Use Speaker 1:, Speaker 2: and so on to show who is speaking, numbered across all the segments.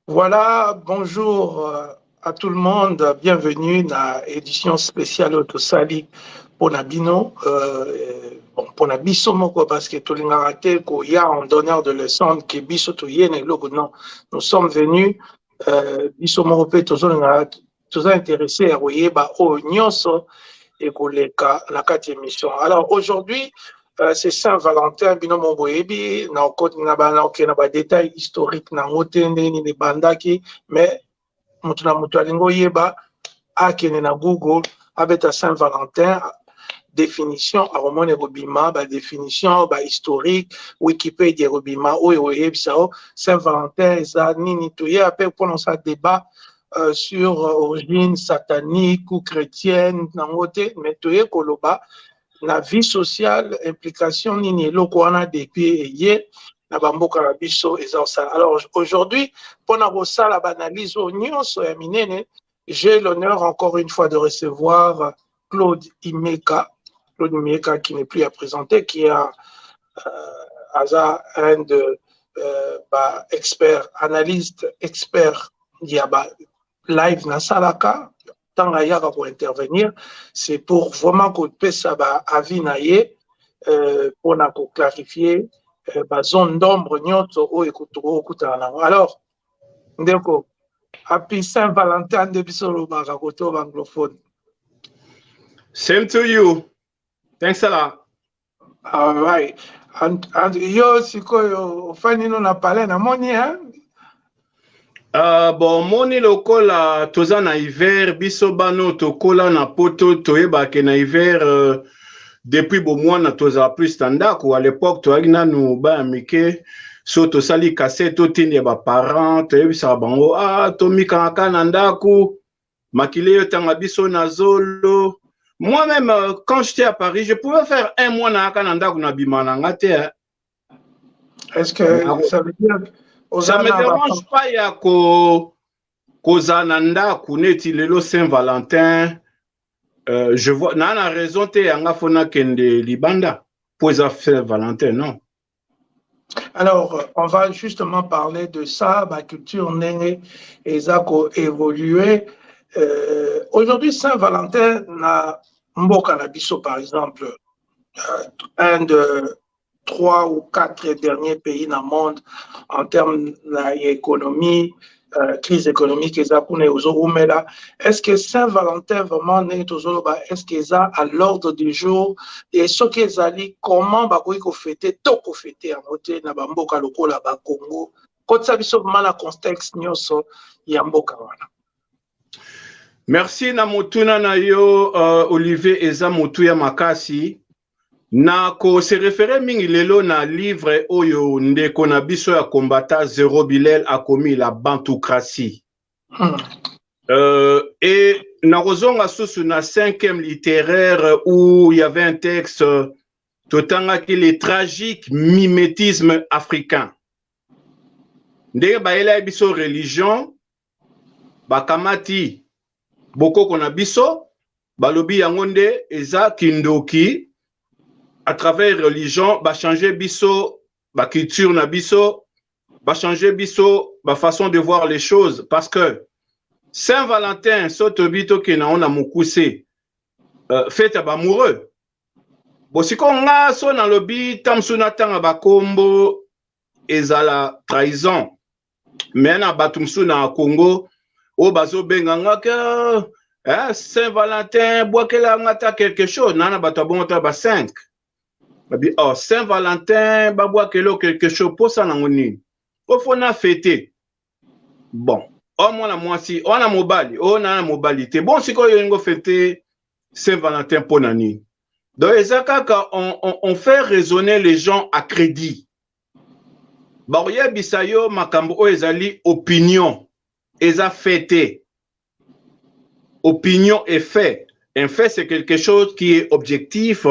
Speaker 1: Voilà, bonjour à tout le monde, bienvenue dans l'édition spéciale Autosali pour Nabino. Bon, pour Nabiso moko parce que tout le monde qu'il y a en donneur de leçons que Biso to yene logo non. Nous sommes venus Biso moko pe tous intéressés à oyeba o nyonso et koleka la quatrième émission. Alors aujourd'hui c'est Saint-Valentin, binomo boyebi, na okoti na ba ok na ba détail historique na ngotende ni ne bandaki, mais mutu na mutu alingo yeba akene na Google abeta Saint-Valentin définition aromone robima ba définition ba historique Wikipédia robima oyo oyebisa o Saint-Valentin eza nini toye ape pour ça débat sur origine satanique ou chrétienne na ngote mais toye koloba la vie sociale, implication nini eloko wana depuis ye na bamboka na biso eza osala. Alors aujourd'hui, mpona kosala banalize oyo nyonso ya minene, j'ai l'honneur encore une fois de recevoir Claude Imeka. Claude Imeka qui n'est plus à présenter, qui est un de experts, analystes, experts live na salaka. Tant ayaka pour intervenir, c'est pour vraiment qu'on puisse avis naie pour clarifier la zone d'ombre nyonso o ekutana. Alors, ndeko, happy Saint-Valentin de bisolo bakakoto anglophone.
Speaker 2: Same to you. Thanks a lot.
Speaker 1: All right. And yo sikoyo fani no na pale na moni hein?
Speaker 2: Bon, moni lokola toza na hiver biso bano tokola na poto toyeba ke na hiver depuis bo mwana toza plus standard ou à l'époque toyaki nanu ba mike so tosali cassette totindi ba parents toyebisa bango tomikaka na ndaku makile yo tanga biso na zolo. Moi-même quand j'étais à Paris je pouvais faire un mois na aka na ndaku na bimana ngate.
Speaker 1: Est-ce que ça veut dire
Speaker 2: ça me dérange pas ya kozananda kuneti lelo Saint-Valentin. Je vois na raison te yanga fona kende libanda pour Saint-Valentin non.
Speaker 1: Alors on va justement parler de ça, ma culture nene et ça évolué. Aujourd'hui Saint-Valentin na mboka na biso par exemple un de 3 ou 4 derniers pays dans le monde en termes d'économie, crise économique, est-ce que Saint-Valentin vraiment est-ce qu'ils sont à l'ordre du jour et ce qu'ils allaient comment fêter toko fêter en côté na bamboka lokola ba Congo quand ça biso vraiment la contexte nyonso ya mboka wana.
Speaker 2: Merci na motuna na yo Olivier eza motu ya makasi. Na ko se référé mingi lelo na livre oyo ndeko na biso ya kombata Zéro Bilel a commis la bantocratie. Et na kozonga susu na 5e littéraire où il y avait un texte totanga ki les tragiques mimétisme africain. Ndenge baela biso religion bakamati boko kona biso balobi yango nde eza kindoki à travers religion, ba changer biso, ba culture na biso, ba changer biso, ba façon de voir les choses. Parce que Saint-Valentin, soto bito ke na on a mokuse, fête ba amoureux. Bon, si qu'on a so na lobi, tam suna tanga ba kombo, ezala trahison. Mais na batumsu na Congo, o bazo benganga ke, Saint-Valentin, boakela ngata quelque chose, nana bato bonta ba 5. Oh, Saint-Valentin, babwa kelo quelque chose pour ça nangoni. Au fond na fêter. Bon, oh moi moi si, on a mobali, on a mobilité. Bon si ko yo fêter Saint-Valentin pour nani. Donc ezaka on fait raisonner les gens à crédit. Baroye bisayo makambo o ezali opinion. Eza fêter. Opinion et fait. Un fait c'est quelque chose qui est objectif.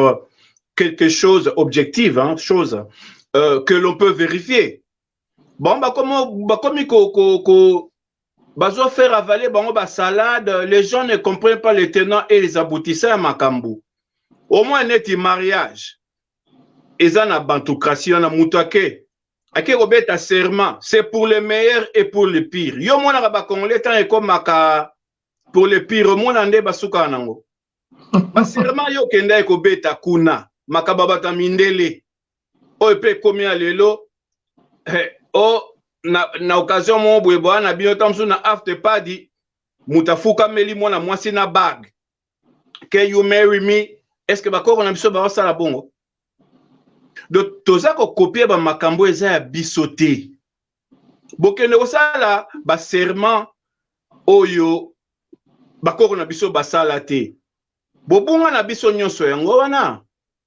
Speaker 2: Quelque chose objectif, hein, chose que l'on peut vérifier. Bon, bah comment bazo faire avaler ba salade, les gens ne comprennent pas les tenants et les aboutissants à Makambu. Au moins net mariage. Eza na bantocratie na mutake. Ake robeta serment, c'est pour le meilleur et pour le pire. Yo mona ba congolais tant comme maka pour le pire mona nde basuka nango. Ba serment yo kenda ko beta kuna makababata mindele. O pe komi alelo o na occasion mo bwebo na bino tamsu na after party mutafuka meli mona mwasi na bag. Can you marry me? Est-ce que bakoko na biso ba sala bongo? Donc, toza ko copier ba makambo eza ya bisote. Bokende ko sala ba serment oyo bakoko na biso basala te. Bobunga na biso nyonso yango wana.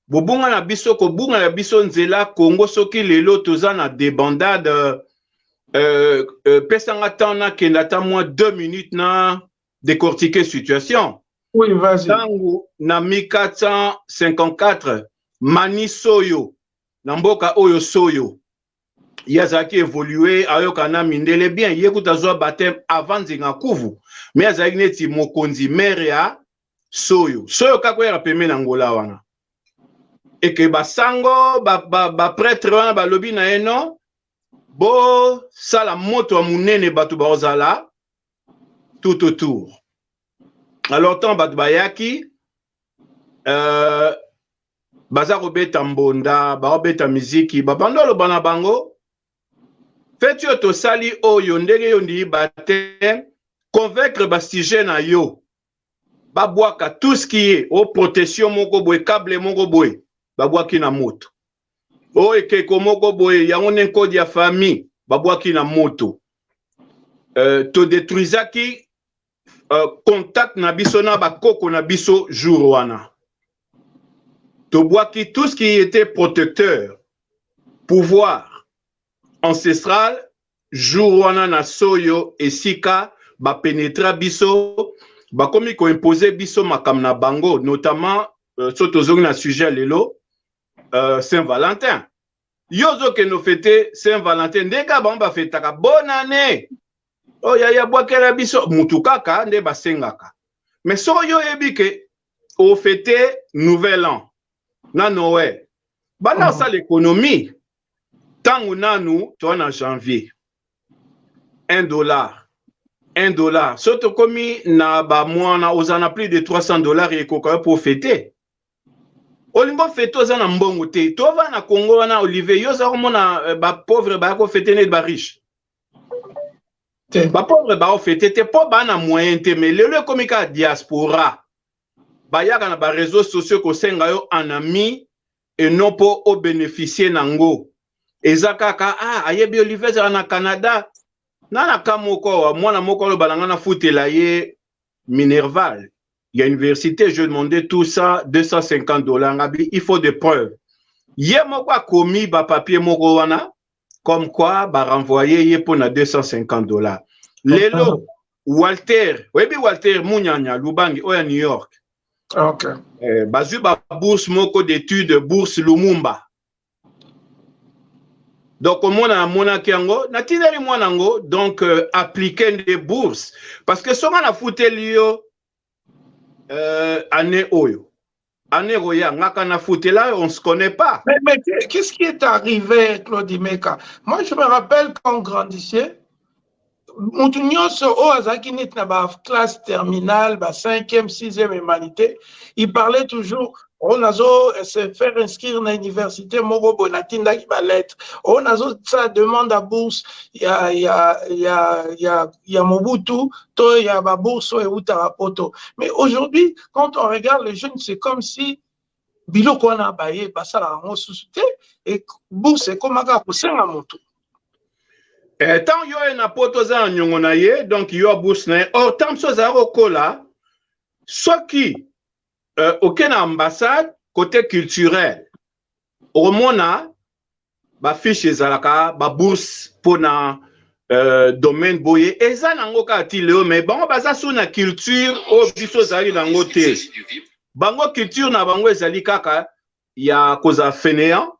Speaker 2: Bobunga na biso ko bunga na biso nzela Congo soki lelo toza na débandade pesanga tana kenda ta moins 2 minutes na décortiquer situation.
Speaker 1: Oui, vas-y.
Speaker 2: Tango na 1454 Manisoyo Namboka oyo soyo yazaki évolué ayoka na mindele bien yekuta zwa baptême avant nzinga kuvu mais azaki neti mokonzi mere ya soyo kako ya peme na ngola wana et que basango ba prêtre wana balobi na eno bo sala moto munene batu bazala tout autour alors tant batu bayaki baza kobeta mbonda bakobeta miziki babandolo bana bango feti yo tosali oyo ndenge yo ndi bate convaincre basije na yo babwaka tout ce qui est o protection moko boye câble moko boye babwaki na moto o ekeko moko boye yango ne code ya famille babwaki na moto to détruisaki contact na biso na bakoko na biso jour wana. Toboaki tout ce qui était protecteur, pouvoir ancestral, jour wana na soyo esika ba pénétra biso, ba komi ko imposer biso makam na bango, notamment soto zongi na sujet lelo Saint-Valentin. Yozo ke no fêter Saint-Valentin, ndeka ba fêtaka bonne année. Oh ya bwakela biso mutukaka nde basengaka. Mais soyo ebike au fêter nouvel an. Na Noël. Bana ça l'économie. Tangu nanu, toi en janvier. $1. $1. Soto komi na ba mwana ozana plus de $300 et koka pour fêter. Olingo fêter ozana mbongo te. To va na Congo wana Olivier, yo za mona ba pauvre ba ko fêter net ba riche. Ba pauvre ba fêter te po ba na moyen te mais le komi ka diaspora. Bayaka na ba réseaux sociaux ko senga yo en ami et non po au bénéficier nango. Ezakaka ayebi Olivier na Canada na kamoko mwana moko lo balanga na futela ye Minerval. Il y a université, je demandais tout ça $250. Il faut des preuves. Ye moko komi ba papier moko wana comme quoi ba renvoyer ye pour na $250. Lelo Walter, webi Walter Munyanya Lubangi oya New York.
Speaker 1: Ok.
Speaker 2: Bazu ba bourse moko d'études bourse Lumumba. Donc mona kiango na tineli mwanango donc appliquer des bourses parce que soma na futelio année oyo. Année roya ngaka na futela on se connaît pas.
Speaker 1: Mais qu'est-ce qui est arrivé Claude Meka? Moi je me rappelle quand on grandissait mutu nyonso o azaki net na ba classe terminale, ba 5e, 6e humanité, il parlait toujours on azo se faire inscrire na université moko bonatinda ki ba lettre. On azo ça demande à bourse ya Mobutu to ya ba bourse e utarapoto. Mais aujourd'hui quand on regarde les jeunes c'est comme si biloko wana baye basala ngo susute et bourse ekomaka kosenga moto.
Speaker 2: Tant yo na poto za nyongo na ye donc yo bourse na or tant so za rokola soki aucune ambassade côté culturel au mona ba fiche ezalaka ba bourse pour na domaine boye eza nango ka ti leo mais bango baza sou na culture o biso zali nango te bango culture na bango ezali kaka ya koza fainéant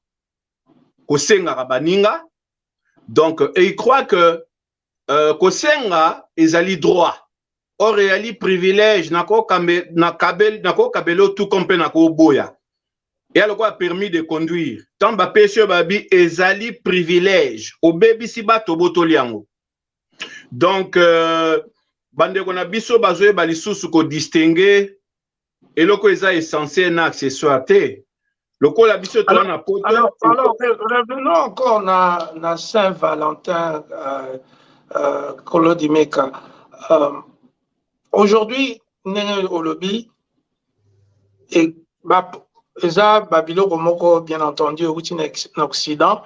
Speaker 2: kosenga baninga. Donc, il croit que Kosenga ezali droit. Or, il y privilège, nako kabelo tout compé nako boya. Et alors quoi permis de conduire. Tant ba pêcheur babi ezali privilège. Au baby si ba toboto liango. Donc bande kona biso bazoe balisusu ko distinguer et loko eza essentiel na accessoire te. Loko la biso to na poto.
Speaker 1: Alors revenons encore na Saint-Valentin Kolodimeka. Aujourd'hui ndenge olobi et eza babiloko moko bien entendu outi na Occident,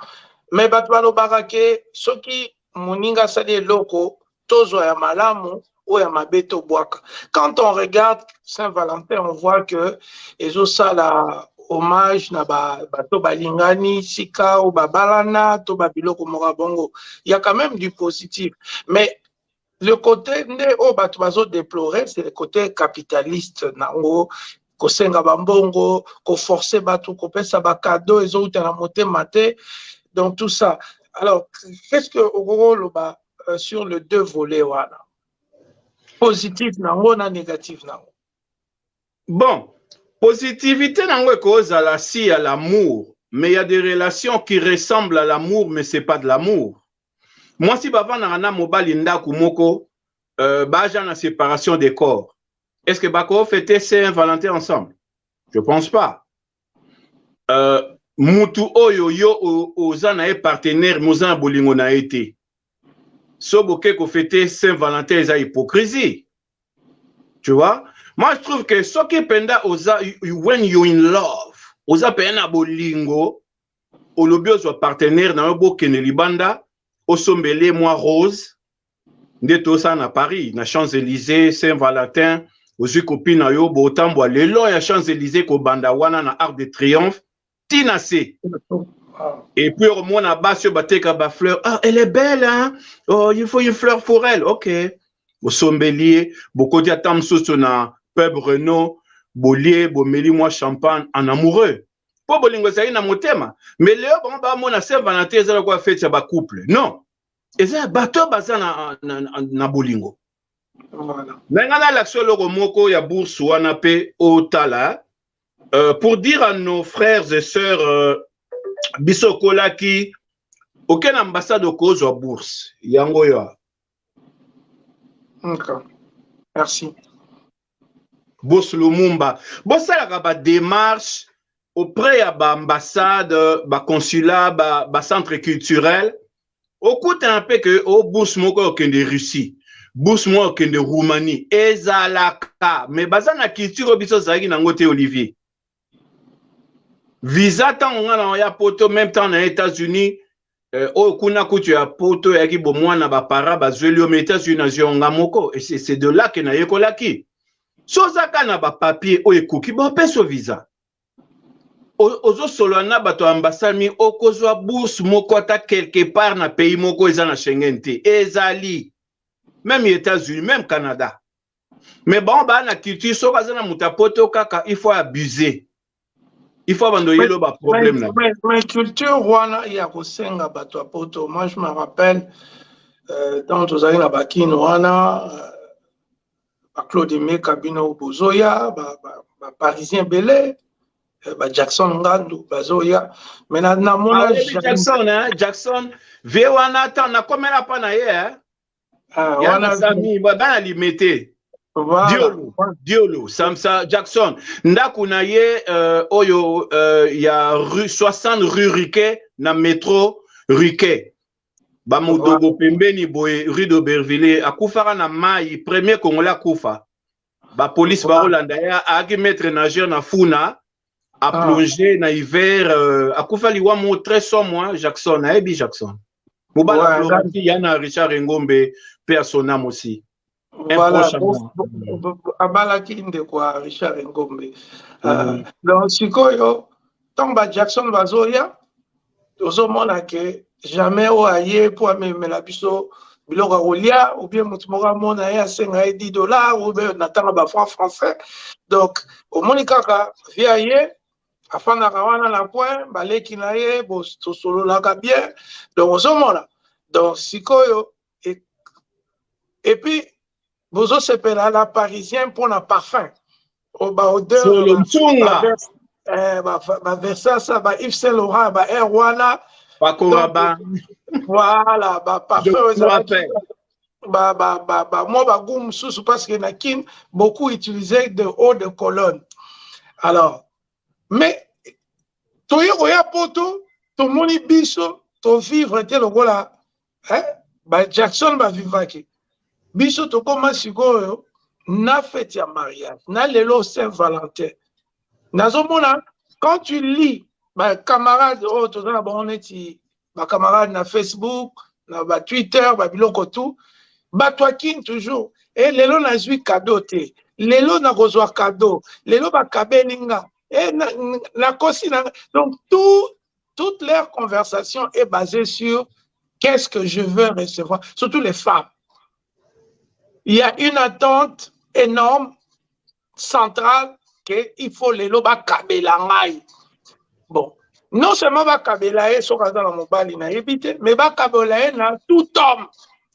Speaker 1: mais bato balobaka ke soki moninga asali eloko tozwa ya malamu ou ya mabe tobwaka. Quand on regarde Saint-Valentin, on voit que ezosala hommage na bato balingani sika ou babalana to babiloko moko bongo. Il y a quand même du positif, mais le côté o bato bazo déplorer, c'est le côté capitaliste nango. Kosenga bambongo, ko forcer bato, ko pesa ba cadeau, ezo utana motema te. Donc tout ça. Alors, qu'est-ce que Okoro ba sur les deux volets wana? Positif nango na négatif nango.
Speaker 2: Bon, positivité nango ekozala si à l'amour, mais il y a des relations qui ressemblent à l'amour mais c'est pas de l'amour. Moi si baba na mobali ndaku moko baja na séparation des corps. Est-ce que Bako fêtait Saint-Valentin ensemble? Je pense pas. Mutu oyo yo ozana e partenaire mozana bolingo na été. Soboke ko fêter Saint-Valentin eza hypocrisie. Tu vois? Moi je trouve que ce qui penda oza when you in love, oza pena bolingo, olobi ozo partenaire na bo kene libanda, osombele moi rose, ndeto ça na Paris, na Champs-Élysées, Saint-Valentin. Ozu copine na yo botambo le long ya Champs-Élysées ko banda wana na Arc de Triomphe tina se. Et puis au moins na basio bateka ba fleur. Ah, elle est belle hein. Oh, il faut une fleur pour elle. OK. Au sombelier, beaucoup de tam soso na pub Renault, bolier, bomeli moi champagne en amoureux. Po bolingo sa na motema. Mais léo bon ba mona Saint-Valentin za quoi fête ya ba couple. Non. Eza bato baza na bolingo. Voilà. Pour dire à nos frères et sœurs Bisokola qui aucun ambassade au cause à bourse. Yangoya.
Speaker 1: D'accord. Merci.
Speaker 2: Bourse Lumumba. Bon, ça la démarche auprès de l'ambassade, du consulat, du centre culturel. Au coût un peu que au bourse moko de Russie. Bourse moi de Roumanie, ezalaka, mais bazana culture biso zaki nangote Olivier. Visa tant on a ya poto même temps aux États-Unis, au kuna kutu ya poto ya ki bo mwana ba para ba zweli aux États-Unis na zionga moko et c'est de là que na yekolaki. Sozaka na ba papier o ekoki ba peso visa. Ozo solo na bato ambassade okozwa bourse moko ata quelque part na pays moko ezana Schengen te. Ezali même les États-Unis, même Canada. Mais bon, bah, la culture, il faut abuser. Il faut abandonner le problème.
Speaker 1: Mais culture, il y a aussi un poto. Moi, je me rappelle, dans les années à Bakin, Claude Aimé, Kabino Bozoya, Parisien Belé, Jackson Ngandou, Bazoya. Mais
Speaker 2: Jackson, hein, Jackson, Véwana, na combien la panaye, Diolo, Samsa Jackson. Ndakuna ye oyo ya rue 60 rue Riquet na métro Riquet. Ba modogo pembeni boy rue d'Aubervilliers akufara na mai premier Congolais akufa. Ba police ba Rolanda ya aki maître nageur na funa a plongé na hiver akufa liwa mo très sombre Jackson na ebi Jackson. Mobala Florenti yana Richard Ngombe père son âme aussi.
Speaker 1: Voilà, Abalaki Ndekwa Richard Ngombe. Donc, Sikoyo, Tamba Jackson Bazoya, Tozomona ke jamais oaye pour me la biso biloko rolia ou bien mutumora mona ya senga $10 ou bien natanga ba francs français. Donc, au monikaka viaye afana kawana la point baleki na ye bo solo la bien. Donc, ozomona. Donc, Sikoyo et puis vous osepela la parisien pour la parfum. Au odeur Versace, Yves Saint Laurent, Air Wana.
Speaker 2: Pakoraba.
Speaker 1: Voilà,
Speaker 2: Je me rappelle.
Speaker 1: Moi, parce que Nakin, beaucoup utilisaient de haut de colonne. Alors, mais, tu y a poto, tu moni biso, tu vivre, tu le voilà, hein, Jackson va vivre qui. Biso, tu commences na fête ya mariage, na lelo Saint-Valentin. Nazomona, quand tu lis, camarades, camarades na Facebook, na Twitter, biloko tout, Batwakin toujours. Et lelo na zui cadeau te. Lelo na kozwa cadeau. Lelo ba kabelinga. Et na kosi na. Donc toute leur conversation est basée sur qu'est-ce que je veux recevoir. Surtout les femmes. Il y a une attente énorme, centrale, qu'il faut lelo ba kabelangai. Bon. Non seulement ba kabelae, so kaza na mobali na ebite, mais ba kabelae na tout homme.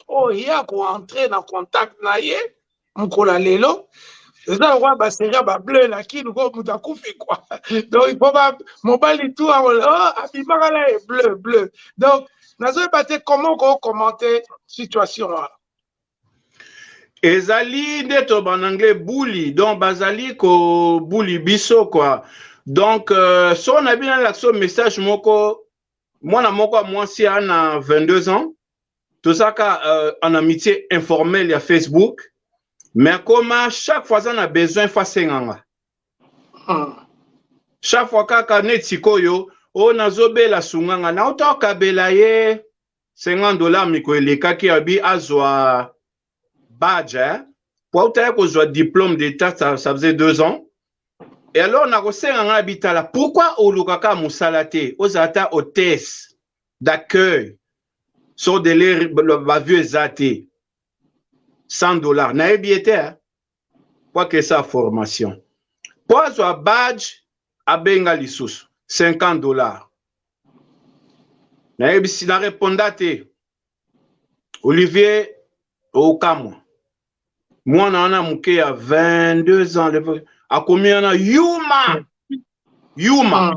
Speaker 1: Oh, il y a qu'on entrer dans contact na ye, mkola lelo. C'est ça, on va série bleu là qui nous a coupé quoi. Donc il faut pas mobile tout oh, abimara est bleu. Donc nazo batté comment on commenter situation là.
Speaker 2: Ezali neto en anglais bully, donc bazali ko bully biso quoi. Donc si on a bien l'action message moko moi si a 22 ans. Tout ça en amitié informelle, il y a Facebook. Mais comment chaque fois on a besoin de faire chaque fois qu'on a netikoyo, on a zobé la sunganga. Na auto kabela ye $50 miko eleka ki abi azwa badge. Pour autant qu'on soit diplôme d'état, ça faisait 2 ans. Et alors on a reçu un habitat. Pourquoi au lukaka musalate, aux ata hôtesse d'accueil? Sur des vieux zati $100 n'a été quoi que sa formation pour un badge à Bengali sous $50 n'a ebisi na répondate Olivier Okamwa moi on a mouké à 22 ans à combien on a Yuma Yuma.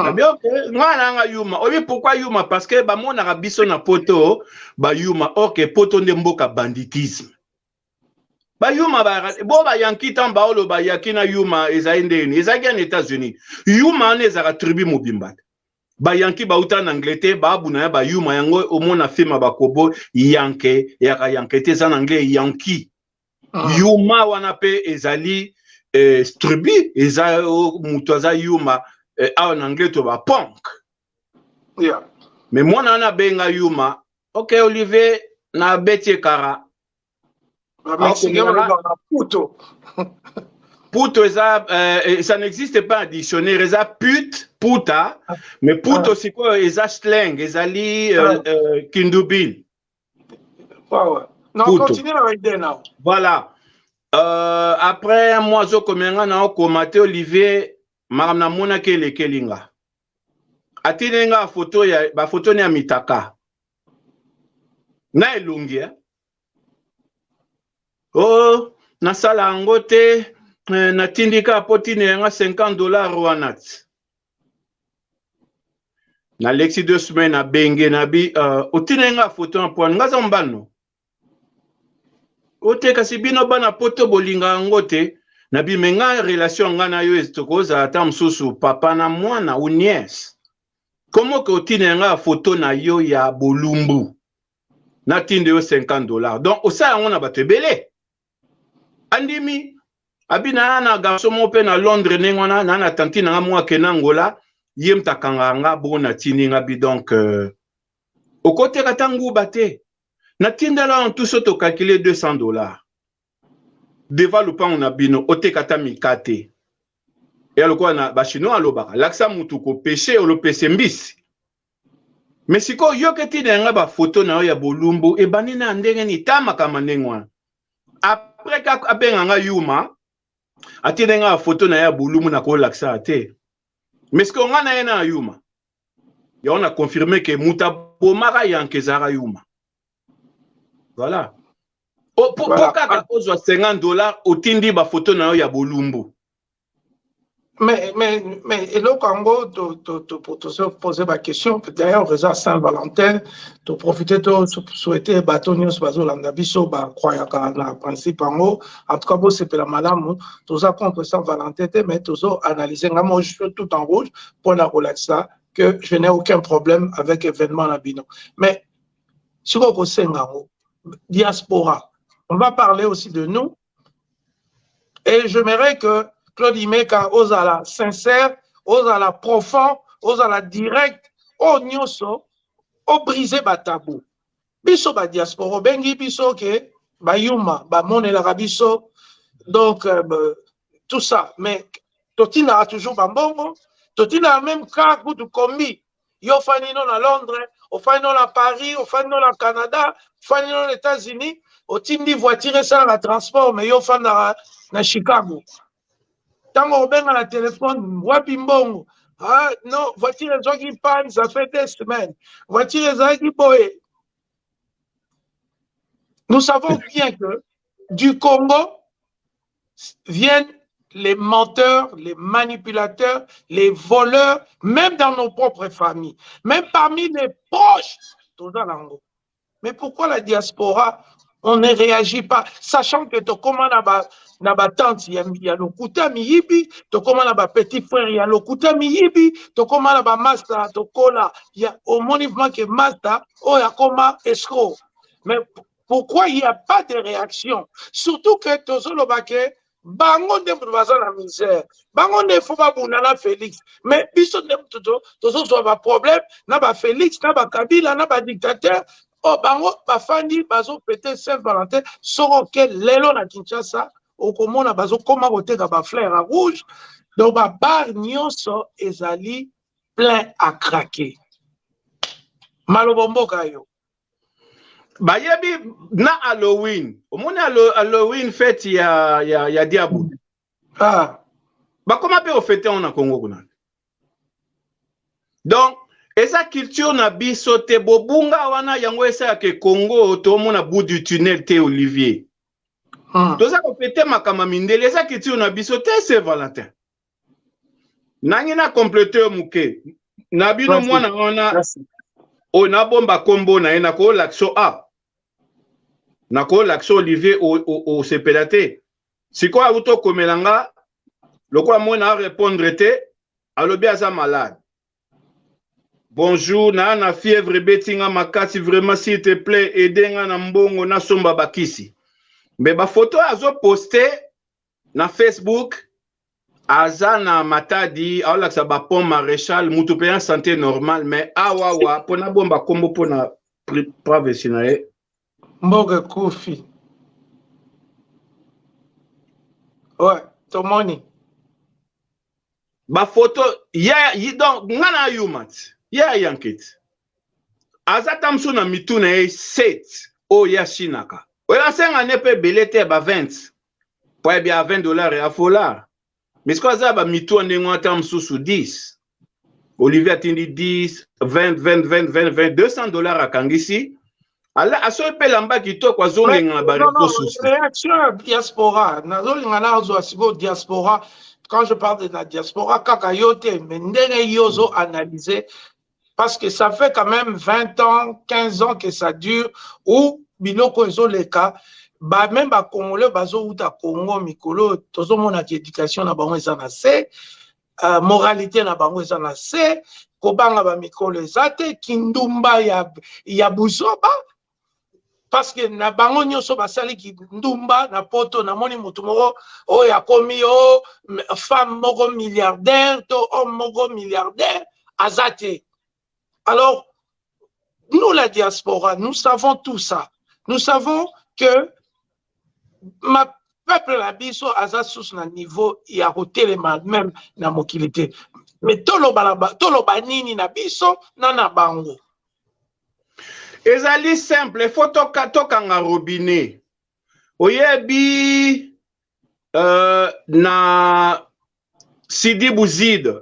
Speaker 2: Oui, pourquoi Yuma? Parce que mon arabiso na poto, Yuma, ok, poto ndemboka banditisme. Yuma, yanki tamba olo yakina Yuma, ezaindeni, ezagi en États-Unis. Yuma ne zara tribu mobimbat. Yanki uta en Angleterre, abuna Yuma, yango omona fima bakobo, yanke, yaka yankete zan anglais, yanki. Yuma wanape ezali, tribu, eza mutoza Yuma. En anglais, tu vas punk.
Speaker 1: Yeah.
Speaker 2: Mais moi, on a benga Yuma. Ok, Olivier, na beti kara.
Speaker 1: Puto.
Speaker 2: Puto, ça n'existe pas en dictionnaire. Ça pute, puta. Mais puto, c'est quoi? Ça slang. Ça li kindubil.
Speaker 1: Ouais. Non, continue avec des noms.
Speaker 2: Voilà. Après, moi, je commence à Olivier. Madame Namona Kele Kelinga. Atinenga photo ya ba photo ni mitaka. Na elungi. Oh, na sala ngote na tindika potine nga $50 wanat. Na lexi 2 semaines na benge na bi otinenga photo en point ngaza mbano. Ote kasibino bana poto bolinga ngote. Nabi menga relation ngana yo estokoza ata msusu papa na mwana ou nièce. Comment que otine nga photo na yo ya bolumbu na tinde yo $50. Donc osa yango na bato ebele. Andimi abina na garçon mo pe na Londres nengwana na tanti na mwa kenangola yem takanga nga bona tini nga bi donc okote katangu bate na tinde la en tout soto calculer $200. Devant le pan on a bino ote kata mikate et aloko na ba chinois alobaka laksa mutu ko péché o lo pese mbisi mais siko yo keti na ba photo na ya bolumbu e banina ndenge ni tama kama ndengwa après ka abenga nga Yuma atinenga photo na ya bolumbu na ko laksa ate mais siko nga na na Yuma ya on a confirmé que muta bomara yankezara Yuma voilà. Pourquoi $50 au tindi ba photo na yo ya bolumbu?
Speaker 1: Mais et le Congo, pour te poser ma question, d'ailleurs, réseau Saint-Valentin, tu profites de souhaiter bâtonnier sur Bazolanda Biso, croyant qu'en principe, en tout cas, c'est la madame, tu as contre Saint-Valentin, mais tu as analysé, moi, je suis tout en rouge pour la relaxer, que je n'ai aucun problème avec l'événement Nabino. Mais, sur le diaspora, on va parler aussi de nous, et j'aimerais que Claude Imeka, osala sincère, osala profond, osala direct, o nyoso, o briser ba tabou. Biso ba diaspora, bengi biso ke, ba yuma, ba monelaka biso, donc tout ça. Mais totina a toujours bambongo, totina a même cas de combi. Yo fanino na Londres, o fanino na Paris, o fanino na Canada, fanino na États-Unis, o tindi voiture ça la transport, mais yo fan na Chicago. Tant on a la téléphone, wapi mbongo. Ah non, voiture qui panne, ça fait des semaines. Voiture qui boye. Nous savons bien que du Congo viennent les menteurs, les manipulateurs, les voleurs, même dans nos propres familles, même parmi les proches. Mais pourquoi la diaspora, on ne réagit pas, sachant que tu commandes na ba tante, il y a l'okuta miyibi, tu commandes na petit frère, il y a l'okuta miyibi, tu commandes na ba master, tu kola, il y a au monument que master, oh ya koma escroc. Mais pourquoi il n'y a pas de réaction? Surtout que tu solo baké, bango de baza la misère, bango ne faut pas bunana Félix, mais biso de tu so ba problème, na ba Félix, na ba Kabila, na ba dictateur. Oh, bango, bafandi, bazo pété Saint-Valentin, soro ke lelo na Kinshasa, okomona bazo koma koteka ba fleur à rouge, donc ba bar nyonso ezali plein à craquer. Malobombo kayo.
Speaker 2: Bayebi na Halloween, omoni Halloween fête ya diabo.
Speaker 1: Ah.
Speaker 2: Ba comment peut fêter en Congo kuna? Donc esa culture na biso te bobunga wana yango esa ke Congo to mona bout du tunnel te Olivier. Toza ko pété makama mindele esa culture na biso te Saint-Valentin. Nangi na compléter muke. Na bino mwana wana o na bomba kombo na ena ko l'action a. Na ko l'action Olivier au sepelate. Siko auto komelanga lokwa mona répondre te alobi aza malade. Bonjour, na fièvre betinga makasi, vraiment s'il te plaît, aidenga na mbongo na somba bakisi. Mais ba photo azo posté na Facebook, aza na matadi, aola sa ba pont maréchal, mutu pe en santé normale, mais awawa, pona bomba kombo pona province na e.
Speaker 1: Mboga Kofi. Ouais, ton money.
Speaker 2: Ba photo, donc, ngana yumat. Ya yankit. Azatamsu na mitu na 7 o ya shinaka. Oya senga nepe belete ba 20. Po e bia $20 ya fola. Mais quoi ça ba mitu ndengo atamsu su 10. Olivier atindi 10, 20, 20, 20, 20, 20, $200 akangisi. Ala aso pe lamba kitoko azongenga na ba resources.
Speaker 1: Réaction diaspora. Nazolinga na zo asibo diaspora. Quand je parle de la diaspora, kakayote, mais ndenge yozo analyser. Parce que ça fait quand même 20 ans, 15 ans que ça dure, où biloko ezo leka, ba même ba Congolais bazo uta Congo mikolo, tozo mona ki éducation na bango eza na se, moralité na bango eza na se, kobanga ba mikolo ezate, kindumba ya buzoba, parce que na bango nyonso basali ki ndumba na poto na moni mutu moko o ya komi o femme moko milliardaire to homme moko milliardaire azate. Alors, nous, la diaspora, nous savons tout ça. Nous savons que ma peuple la biso aza sous na niveau ya hotelema même na mokilité. Mais toloba nini na biso na bango.
Speaker 2: Ezali simple, faut tokanga robinet. Oyebi na Sidi Bouzid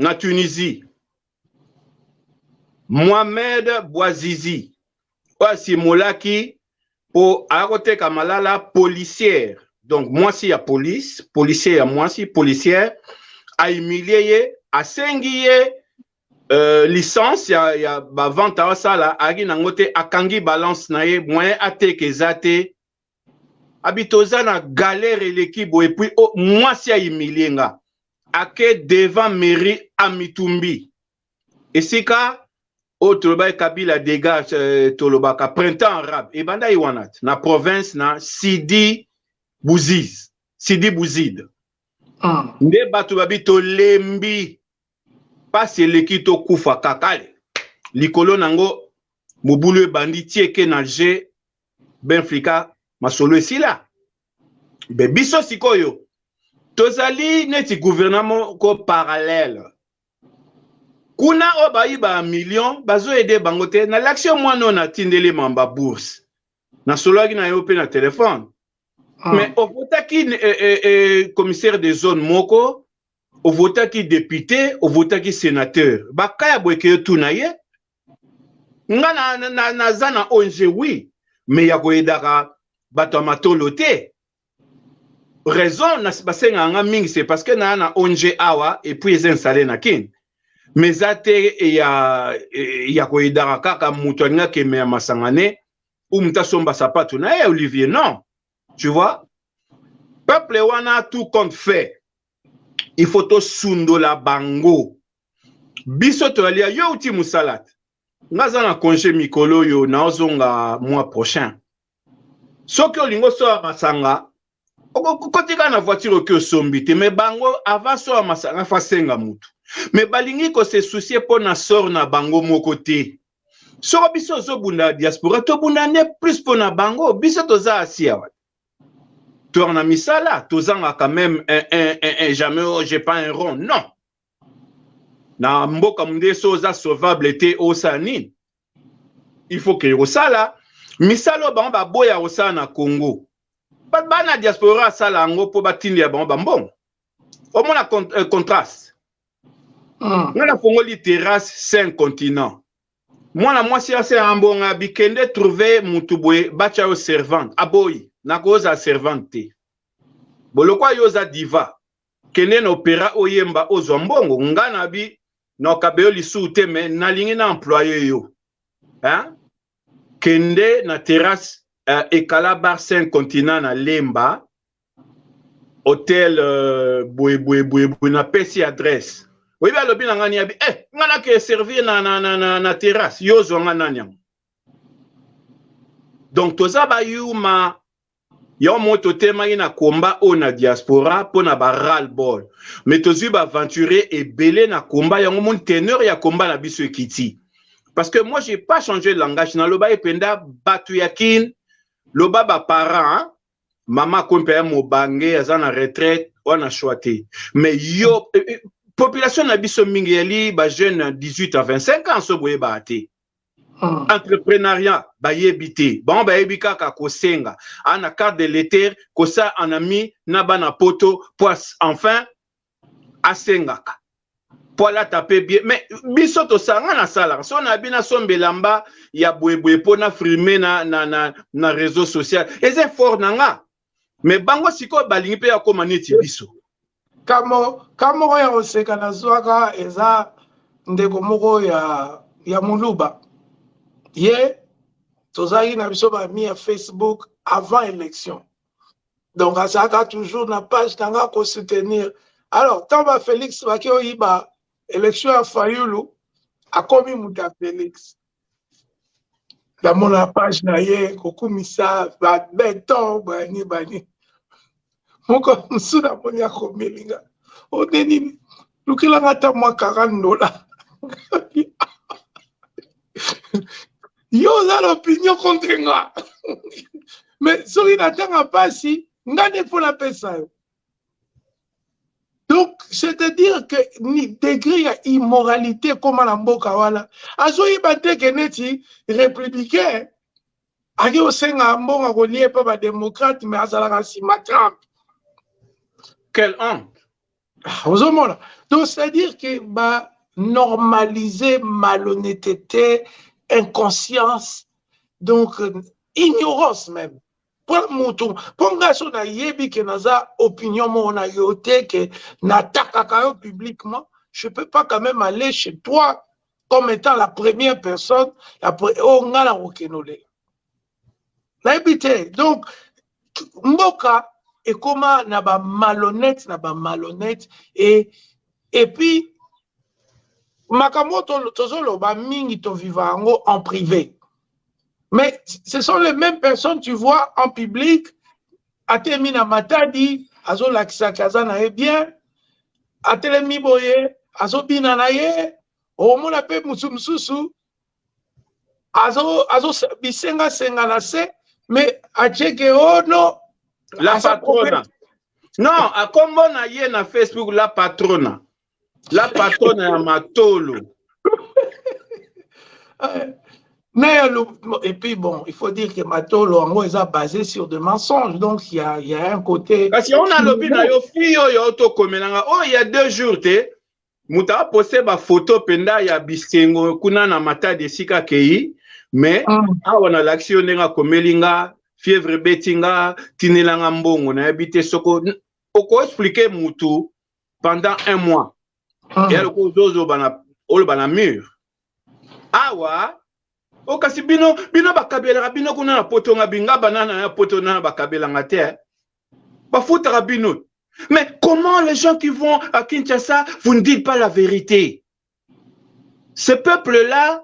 Speaker 2: na Tunisie. Mohamed Bouazizi, Oasi Molaki, pour Arote Kamalala, policière, donc moi si ya police, policier ya moi si policière a humilié a sengié licence ya ba vente à sala agi nangote akangi balance na ye moyen ateke zate abitoza na galère l'équipe et puis oh, moi si a humilié nga ake devant mairie amitumbi esika o toloba Kabila dégage tolobaka printemps arabe et banda iwanat na province na Sidi Bouzid nde bato babi to lembi pasi eleki to kufa kakale likolo nango mobulu ebandi tieke na je Benfica masolo esila be biso sikoyo tozali neti gouvernement ko parallèle kuna o bayiba million bazo aider bango te na l'action moi non atindeli mamba bourse na solo na yo pe na téléphone mais au votaki commissaire de zone moko au votaki député au votaki sénateur bakaya bweke tout na ye nga na zana onje oui mais ya koyedaka bato matolo te raison na basenga nga mingi c'est parce que na onje awa et puis ils installé na kin mais zate ya koyedaka kaka mutu nga ke me masangane ou muta somba sapato na ye Olivier non tu vois peuple wana tout compte fait il faut to sundo la bango biso to alia yo uti musalat ngaza na congé mikolo yo na ozonga mois prochain soki olingo so masanga kotika na voiture ke sombite mais bango avant so masanga fasenga mutu mais balingi ko se soucier pour na sort na bango moko te soko biso zo bunda diaspora to bunda ne plus pour na bango biso to za asia tourna misala tozanga quand même un jamais j'ai pas un rond non na mboka munde soza sauvable te osani il faut que osala misalo bango ba boya osala na Congo bana diaspora sala ngo po batindi ya bango bambon au moins la contraste na fongoli terrasse 5 continents moi si assez ambonga bikende trouver mutuboy bacha yo servante aboyi na koza servante bolokwa yoza diva kene na opéra oyemba ozwa mbongo ngana bi na kabeyo lisu te mais na lingi na employé yo hein kende na terrasse ekala bar 5 continents na Lemba hôtel boue na pesi adresse oui ba lobi na ngani abi ngana ke servir na terrasse yozo ngana nyang donc toza ba yuma yo moto tema ina komba o na diaspora pona ba ral bol mais tozu ba aventurer et belé na komba yango mon teneur ya komba na biso ekiti parce que moi j'ai pas changé de langage na loba ependa batu yakin loba ba parents mama kompe ya mobange azana retraite wana choité mais yo population na biso mingi yali ba jeune 18 à 25 ans so boye ba ate entrepreneuriat ba yebité bon ba yebika ka kosenga ana carte de l'éther ko ça en ami na bana poto pois enfin asengaka pour la taper bien mais biso to sanga na sala so na bina sombelamba ya bwebwe pona frimer na réseau social eze fort nanga mais bango siko balingi pe ya komaniti biso
Speaker 1: kamo ya oseka na zwaka eza ndeko moko ya muluba ye tozaki na biso ba mi ya Facebook avant élection donc azaka toujours na page tanga ko soutenir alors tant ba Félix baki oyiba élection ya Fayulu akomi muta Félix la mona page na ye kokumisa ba beton bani moko msuna moni akomelinga oneni lukila ngata mwa $40 yo za l'opinion contre nga mais soki natanga pasi ngane pour la pesa yo donc c'est-à-dire que ni degré ya immoralité comme na mboka wala azoyiba te ke neti républicain ake osenga mbongo kolie pa ba démocrate mais azalaka nsima Trump
Speaker 2: quelle honte
Speaker 1: donc c'est-à-dire que bah normaliser malhonnêteté inconscience donc ignorance même pour mutu pour ngaso na yebi que naza opinion mon na yote que n'attaque publiquement, je peux pas quand même aller chez toi comme étant la première personne après oh ngala rokenole na ebité. Donc mboka et comment na ba malhonnête et puis makambo tozolo ba mingi to vivango en privé. Mais ce sont les mêmes personnes, tu vois, en public, Atemina Matadi, Azo Lakisa Kazana est bien, Atelemi Boye, Azo Binanaye, Omo la pe Musumsusu, Azo Bisenga Senganase, mais Acheke Ono,
Speaker 2: la patrona. Non, à comment on a na Facebook la patrona. La patrona ya Matolo.
Speaker 1: Et puis bon, il faut dire que Matolo en gros est basé sur des mensonges, donc il y a un côté.
Speaker 2: Parce qu'on a lobby na yo fiyo yo to komelanga. Oh, il y a 2 jours te muta posté ba photo penda ya bisengo kuna na mata de sika kei, mais awa na l'action nga komelinga fièvre betinga tinelanga mbongo na habité soko oko expliquer mutu pendant 1 mois. Et alors ko zozo bana mur. Awa o kasi bino bakabela bino kuna na poto nga binga banana na poto na bakabela ngate ba futa bino. Mais comment les gens qui vont à Kinshasa, vous ne dites pas la vérité? Ce peuple-là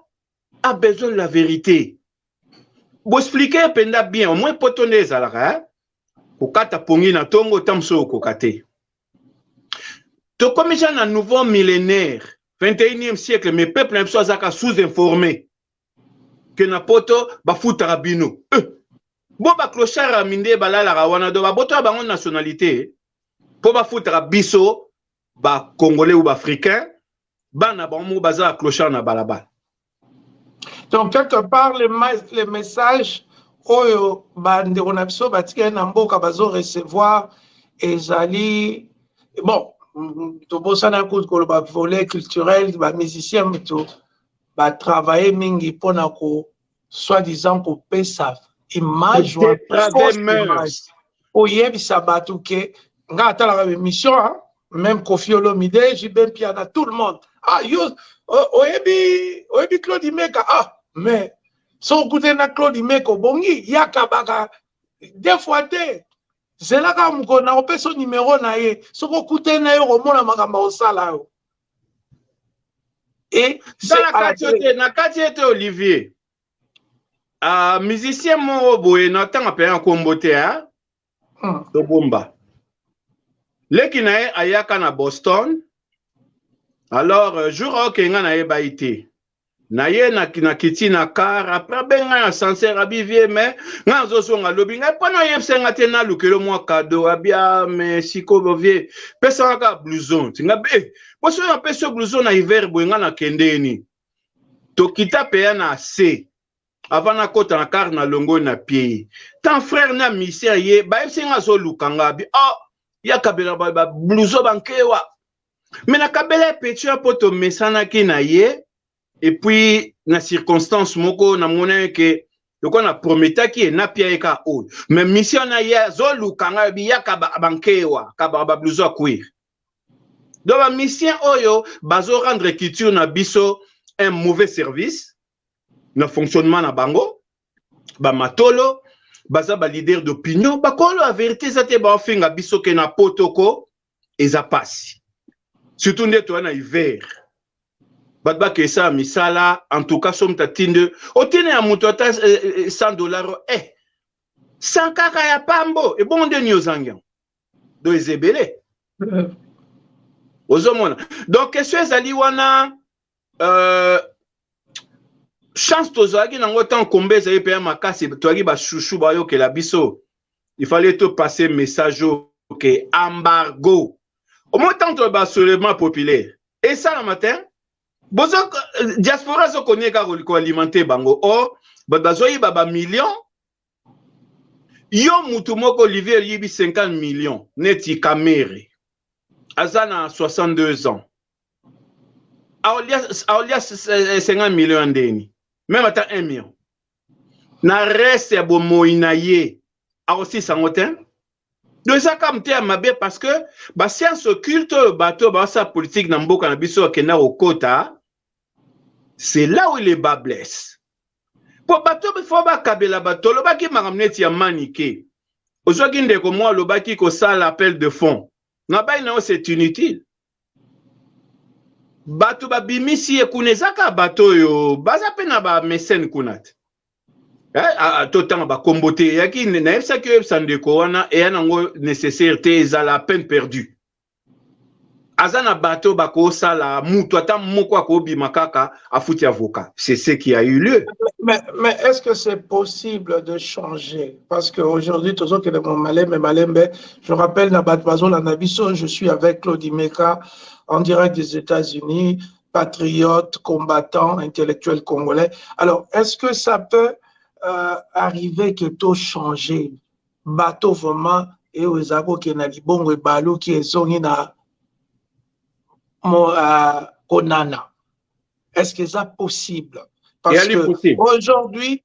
Speaker 2: a besoin de la vérité. Vous expliquez penda bien, au moins potonné zalara, au kata pongi na tongo tamso kokate. To comme j'ai un nouveau millénaire, 21e siècle, mes peuples ne sont pas sous-informés. Que na poto ba futa bino. Bo ba clochard minde balala rawana do ba boto ba nationalité. Po ba futa biso ba congolais ou ba africain, ba na ba mo baza clochard na balaba.
Speaker 1: Donc quelque part les messages oyo ba ndeko na biso batika na mboka bazo recevoir ezali bon to bosana ko ba volet culturel ba musicien to ba travailler mingi pona ko soi-disant ko pesa image ou fausse image oyebi sabatu ke nga atala émission même Kofi Olomide Jiben Piana tout le monde yo oyebi Claude Imeka mais so goûter na Claude Imeka bongi yakabaka des fois te c'est là quand on a opé son numéro na ye so ko kuté na yo mona makamba osala yo. Et
Speaker 2: c'est na katiete Olivier musicien mo boye na tanga pe en kombote to bomba leki na ye ayaka na Boston alors jour okenga na ye baité na ye na kiti na car après benga ya sincère abivie mais nga zosonga lobi nga pona ye senga te na lukelo mwa cadeau abia mais siko bovie pesa ka blouson tinga be poso ya pesa blouson na hiver boyenga na kendeni to kita pe na C avant na kota na car na longo na pied tant frère na misère ye ba senga zo lukanga bi ya kabela ba blouson bankewa mais na kabela petit poto mesana ki na ye. Et puis, na circonstance moko na mona que le qu'on a prometté qui est na piaeka o. Mais mission na ya zolu kanga biya kaba bankewa kaba bluzo kuir. Donc la mission oyo bazo rendre culture na biso un mauvais service na fonctionnement na bango ba matolo baza ba leader d'opinion ba kolo la vérité zate ba finga biso ke na potoko eza pasi. Surtout ndeto na hiver. Badba kesa misala en tout cas somme tatinde otene ya muto ata $100 100 kaka ya pambo et bon de nyozangian do ezebele ozomona donc question ezali wana chance tozaki nango tant kombe ezali pe makasi toaki ba chouchou ba yo ke la biso il fallait te passer message que embargo au moins tant de ba soulèvement populaire et ça le matin bozo diaspora zo konyeka ko alimenter bango bazoyi baba million yo mutu moko Olivier yibi 50 millions neti kamere azana 62 ans aolia 50 millions ndeni même ata 1 million na reste ya bomoyi na ye a aussi sangotin. Donc ça comme te mabe parce que ba science occulte le bateau ba sa politique na mboka na biso kena au kota. C'est là où les bas blessent. Pour bateau il faut ba kabela bateau lo ba ki maramneti ya maniqué. Aujourd'hui ndeko moi lo ba ki ko ça l'appel de fond. Na ba ina c'est inutile. Bato ba bimisi ekunezaka bato yo baza pe na ba mécène kunat. Totan ba kombote yaki na yebisa ki yebisa ndeko wana e yanango nécessaire te ezala peine perdue. Azana bato ba ko sala mutu ata moko akobima kaka afuti avocat. C'est ce qui a eu lieu.
Speaker 1: Mais est-ce que c'est possible de changer? Parce qu'aujourd'hui, tout que mon malembe, je rappelle Nabatbazo Lanabiso, je suis avec Claude Imeka en direct des États-Unis, patriote, combattant, intellectuel congolais. Alors, est-ce que ça peut arriver que tout changer? Bateau vraiment, et aux ago qui na libongo et balo qui est songi na konana. Est-ce que c'est possible? Parce que aujourd'hui,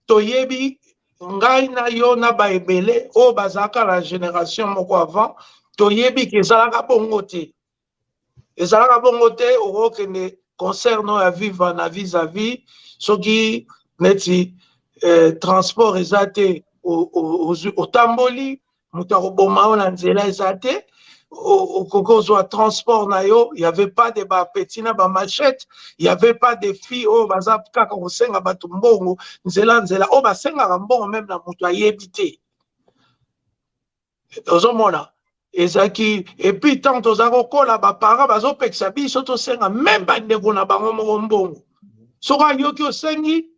Speaker 1: toyebi ngai na yo na ba ebele o bazaka la génération moko avant, toyebi ke zalaka bongo te. Ezalaka bongo te o kene concernant à vivre na vis-à-vis soki neti transport ezate o tamboli mutako boma na nzela ezate au Kokozwa transport nayo, il n'y avait pas de pétina ba machette, il n'y avait pas de filles au bazap kaka kosenga batumbongo nzela nzela o basenga rambongo même na mutu ayebité. Ozomona ezaki et puis tant ozako kola ba para bazo peksa biso to senga même bandeko na bango mbongo. Soka yoki osengi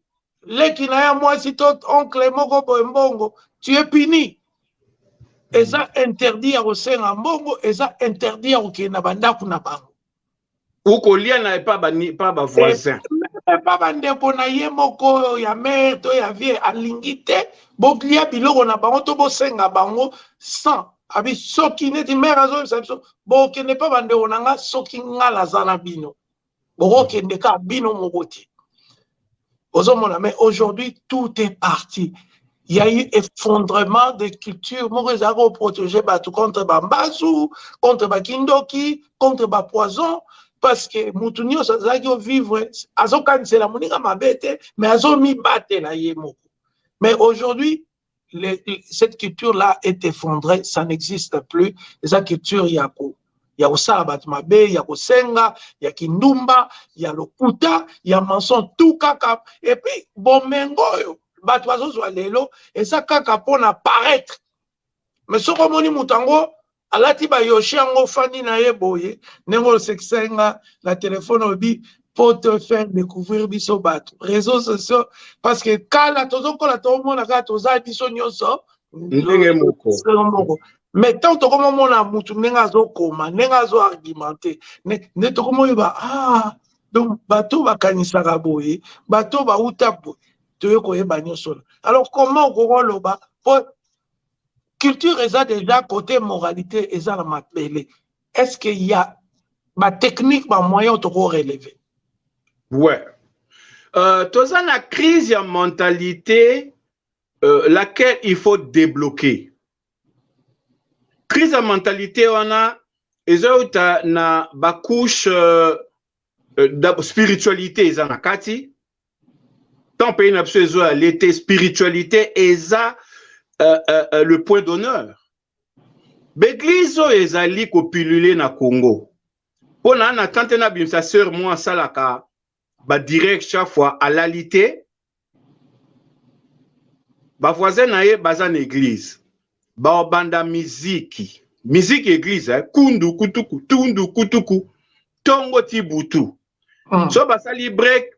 Speaker 1: leki na ya mwasi to oncle moko mbongo, tu es puni. Et ça interdit à Rosenga Mbongo, et ça interdit à Okena Bandaku na bango.
Speaker 2: Ou kolia na pas ba voisin.
Speaker 1: Pas bandeko na ye moko ya mère to ya vie alingite, boklia biloko na bango to bosenga bango sans abi soki neti mère azo sabso, bokene pas bandeko nanga soki ngala zana bino. Bokende ka bino mokoti. Ozomona mais aujourd'hui tout est parti. Il y a eu effondrement des cultures. Moi, j'ai protégé contre Bambazou, contre Bakindoki, contre Poison, parce que Moutounio, ça a vivre. Azokan, c'est la monika mabete, mais Azo mi bate la yemo. Mais aujourd'hui, cette culture-là est effondrée, ça n'existe plus. Cette culture, il y a quoi? Il y a Osala Batmabe, il y a Kosenga, il y a Kindumba, il y a Lokuta, il y a Manson, tout kaka. Et puis, Bomengo, Batwazo Zoualelo, et ça kaka pour apparaître. Mais ce qu'on moni mutango, alati ba yoshi ango fani na yeboye, nengo seksenga, la téléphone obi, pour te faire découvrir biso batu. Réseaux sociaux, parce que quand la tozo ko la tomo na ka toza biso nyoso, mais tant que comme on a mutu nenga zo koma, nenga zo argumenter, ne to comme ba ah, donc bato ba kanisa boye, bato ba utapo. Alors, comment on va pour culture est déjà côté moralité et ça la m'appelle. Est-ce qu'il y a ma technique, ma moyen de relever?
Speaker 2: Ouais. Dans la crise de mentalité, laquelle il faut débloquer. Crise de mentalité, on a na couche de spiritualité, ils en a kati. Tant pays n'a pas l'été spiritualité et ça le point d'honneur. L'église est allée copululée na Congo. On a tenté na bim sa sœur moi salaka ba direct chaque fois à l'alité. Ba voisin na ye bazan église. Ba banda musique église kundu kutuku tundu kutuku tongo tibutu. So ba sali break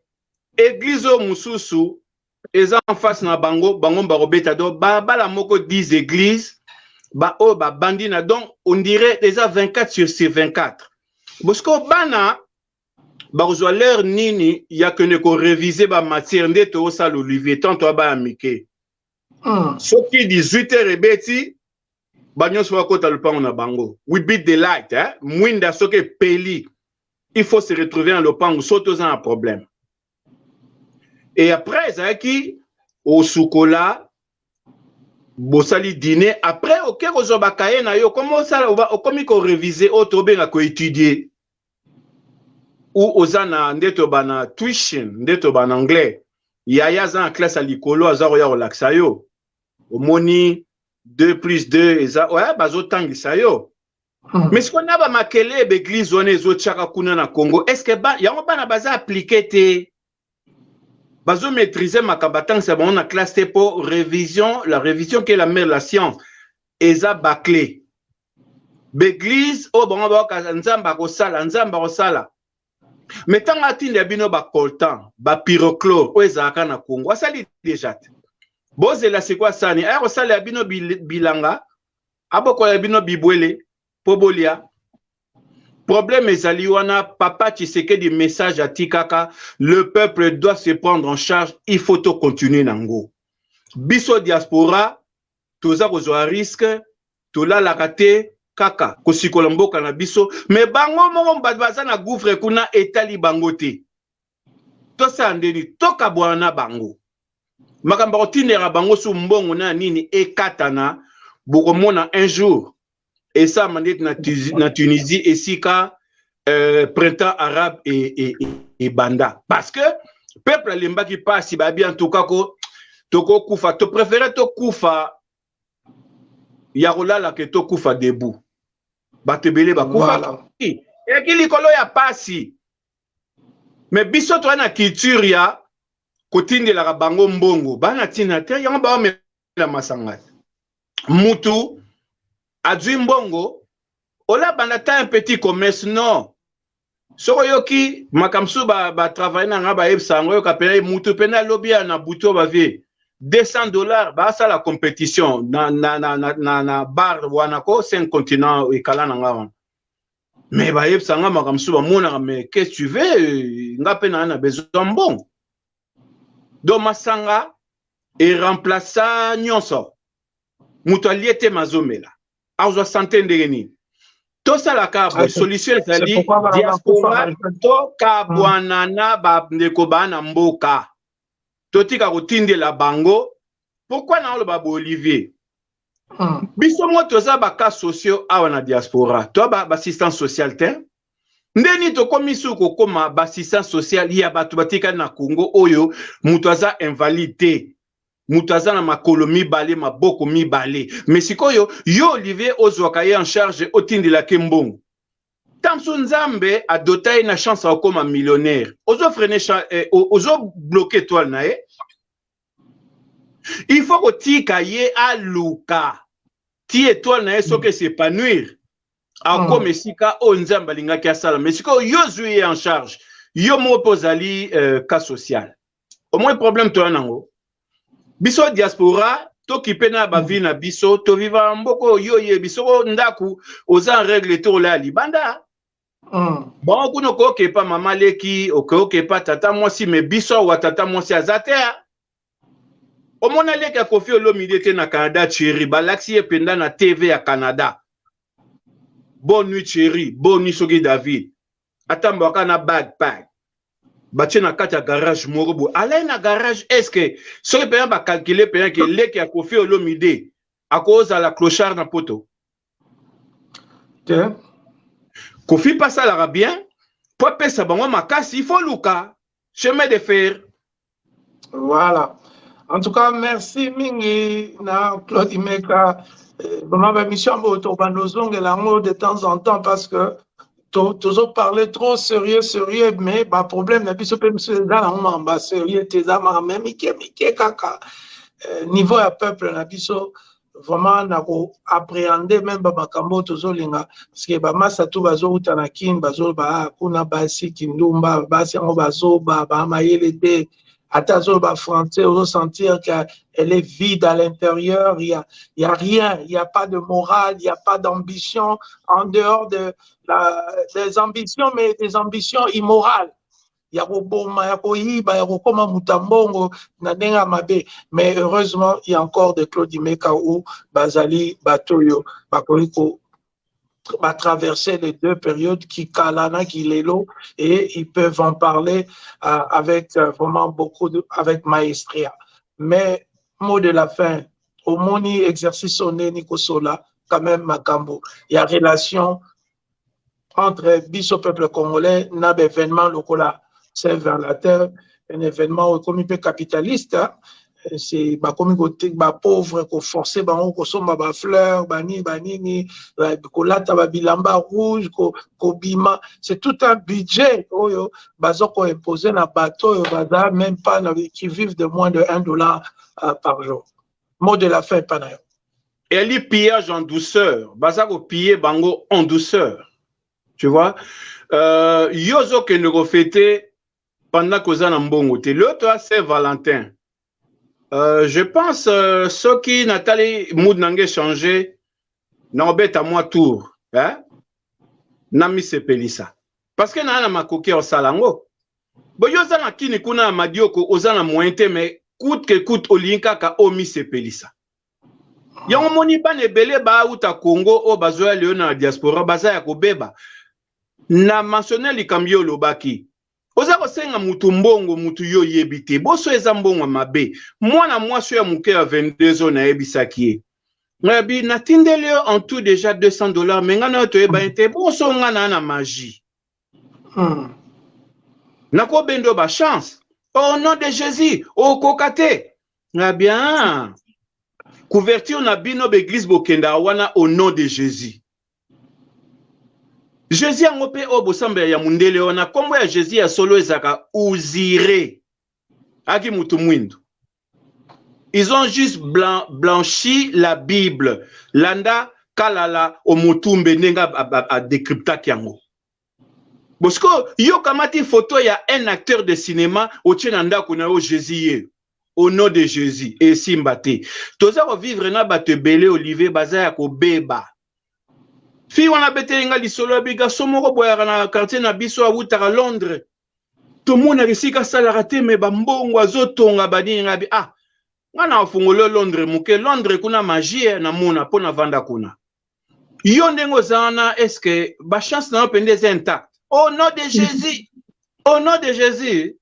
Speaker 2: église au Moussousou, ils en face na bango barobeta do la moko 10 églises, ba bandina donc on dirait déjà 24 sur ces 24. Parce que bana leur nini ya que ne ko réviser ba matière ndete au sal Olivier tant to ba amike. Soki 18h ebeti banyo so kota le pan na bango. We beat the light mwinda soke peli. Il faut se retrouver dans le pan soto un problème. Et après, Zaki, au Soukola, bosali dîner après ok kozwa kaye na yo comment ça okomi ko réviser auto benga ko étudier ou ozana ndeto bana tuition ndeto bana anglais yaya za en classe à likolo azaro ya relaxa yo omoni 2 plus 2 eza ouais bazo tangisa yo mais ce qu'on a ba makele l'église on ezo tchaka kuna na Congo est-ce que ba yango bana baza appliquer te bazo maîtriser makabatan c'est bon na classe te pour révision la révision qui est la mère la science eza baclé l'église o bon ba nzamba ko sala mais tant atinde bino ba coltan ba pyrochlore o ezaka na Congo asali déjà bozela c'est quoi ça ni ayo sala bino bilanga aboko ya bino bibwele pobolia problème ezali wana papa Tshisekedi message à Tikaka le peuple doit se prendre en charge il faut to continuer nango biso diaspora toza kozwa risque tola la raté kaka kosikola mboka na biso mais bango moko baza na gouffre kuna etali bango te to sandeni to kabwana bango makambo kotinera bango su mbongo na nini ekatana bokomona un jour et ça mandet na Tunisie et sika printemps arabe et banda parce que peuple lemba qui passe ba bien en tout cas ko toko kufa to préférer to kufa ya kolala ke to kufa debout batebele ba kufa et ki likolo ya pasi mais biso to na culture ya kotindela bango mbongo bana tina te yango ba mela masanga mutu adwi mbongo ola bandata un petit commerce non soko yoki makamsu ba travailler na nga ba ebsango yoka pena mutu pena lobia na buto ba vie $200 ba ça la compétition na bar wanako 5 continents et kala na nga mais ba ebsanga makamsu ba mona mais qu'est-ce que tu veux nga pena na besoin bon do masanga et remplaça nyonso mutu aliete mazomela azo santé ndeni to sala ka solution ezali diaspora to kabwanana ba ndeko bana mboka to tika kotindela bango pourquoi na lo ba Olivier biso moto za ba cas sociaux awa na diaspora to ba assistance sociale te ndeni to komisu ko koma ba assistance sociale ya batu batika na Congo oyo mutu aza invalide mutaza na makolo mibale maboko mibale mais sikoyo yo Olivier ozwaka ye en charge otindela ke mbongo tamsu nzambe adota na chance ya koma millionnaire ozo freiner ozo bloquer toile na ye il faut kotika ye aluka ti étoile na ye soke s'épanouir akoma esika o nzambe alingaki asala mais sikoyo yo zwi ye en charge yo mo pozali cas social au moins problème to nango biso diaspora to kipena ba vie na biso to viva mboko yo ye biso ndaku oza en règle to la libanda bon kuno ko ke pa mama leki oke pa tata mwasi me biso wa tata mwasi azatea omona leki ya Koffi Olomide te na Canada chéri balaxi e penda na TV ya Canada bonne nuit chéri bonne nuit Soki David atamba kana backpack batie na kati ya garage morobo ala na garage est-ce que soki pena ba calculer pena ke leki ya Koffi Olomide à cause à la clochard na poto Koffi passe à l'arabien pour pesa bango makasi il faut luka chemin de fer
Speaker 1: voilà en tout cas merci mingi na Claude Imeka vraiment ba mission boto bandozonge lango de temps en temps parce que toujours parler trop sérieux, mais le problème, c'est que monsieur est sérieux, même kaka. Niveau à peuple, vraiment, appréhender même Bakambo, Tozolinga, parce que Bamasa tout bazo utanakin, bazo ba kuna basi kindumba, basi en bazo ba mayelete, atazo ba français, on sentir qu'elle est vide à l'intérieur, il y a rien, il y a pas de morale, il y a pas d'ambition en dehors des ambitions, mais des ambitions immorales. Il y a mais heureusement, il y a encore des Claude Imeka ou Bazali, Batoyo, Bakoriko, va traverser les deux périodes qui Kalana, qui Lelo, et ils peuvent en parler avec vraiment beaucoup avec maestria. Mais mot de la fin, au moni exercice sonné Nikosola, quand même Makambo. Il y a relation entre Bisso peuple congolais, n'a événement local, c'est vers la terre, un événement comme un peu capitaliste, hein. C'est comme un pauvre, qu'on force, qu'on somme ba fleurs, bani, qu'on lata ba bilamba rouge, qu'on bima. C'est tout un budget, qu'on impose na bateau, même pas, qui vivent de moins de $1 par jour. Mot de la fin, Panayo.
Speaker 2: Et elle y pillage en douceur. Bazako piller bango en douceur. Tu vois? Yozo que nous fêter pendant que nous avons bon côté. L'autre, c'est Valentin. Je pense ceux qui Nathalie mood n'ont changé, n'ont bête à moi tour. Hein? Nami se pelisa. Parce que n'a ma coquille au salango. Bon, yoza na kini kuna madioko ozana mointe mais coûte que coûte olinka ka omi se pelisa. Yango moni ba nebele ba uta Congo o bazoya leo na diaspora baza ya kobeba. Na mentionné likambio lobaki. Oza kosenga mutu mbongo mutu yo yebite. Boso eza mbongo mabe. Mwana mwasi ya muke ya 22 ans na ebisaki. Ngabi natindele en tout déjà $200 mais ngana to eba ente boso ngana na magie. Nako bendo ba chance. Au nom de Jésus, au kokate. Ngabi bien. Couverture na bino beglise bokenda wana au nom de Jésus. Jésus a ngopé au bosambe ya mundele wana kombo ya Jésus ya solo ezaka uzire. Aki mutu mwindu. Ils ont juste blanchi la Bible. Landa kalala o mutumbe nenga a décrypta kiango. Bosko yo kamati photo ya un acteur de cinéma o tchenanda kuna o Jésus au nom de Jésus et simbate. Toza ko vivre na bato belé Olivier baza ya ko beba. Fi wana betelinga lisolo biga somoko boyaka na quartier na biso awutaka Londres. Tout le monde a réussi à s'arrêter mais bambongo azotonga badi ngabi ah ngana afungolo Londres muke Londres kuna magie na mona pona vanda kuna. Yo ndengo zana est-ce que ba chance na pendez intact. Au nom de Jésus. Au nom de Jésus.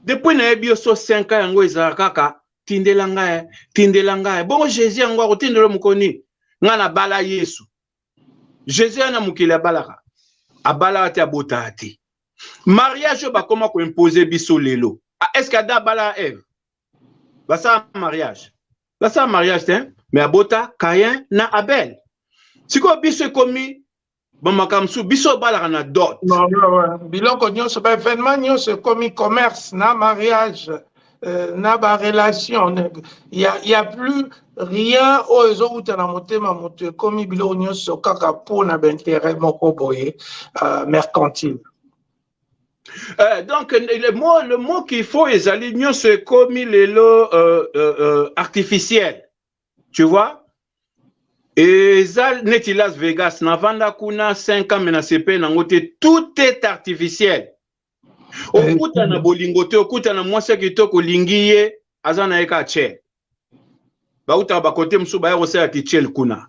Speaker 2: Depuis na ebio so 5 ans yango ezaka kaka tindelanga. Bon Jésus yango akotindelo mukoni ngana bala Yesu. Jésus ana mukila balaka. Abala ati abota ati. Mariage ba comment ko imposer biso lelo. Est-ce que da bala Ève? Ba ça mariage. Ba ça mariage hein? Mais abota Caïn na Abel. Siko biso komi bon makamsu biso balaka na dot.
Speaker 1: Non. Biloko nyonso ba événement nyonso komi commerce na mariage. Na ba relation il y a plus rien aux autres na motema moto comme bilo nyonso kaka pona d'intérêt moko boye mercantile.
Speaker 2: Donc le mot qu'il faut est aller nyonso comme les lots artificiels. Tu vois? Et ça neti Las Vegas na vanda kuna 5 ans mena CP na ngote tout est artificiel. Okuta na bolingote okuta na mwasi kitoko lingiye azana eka che bauta ba côté msu ba yose atichel kuna.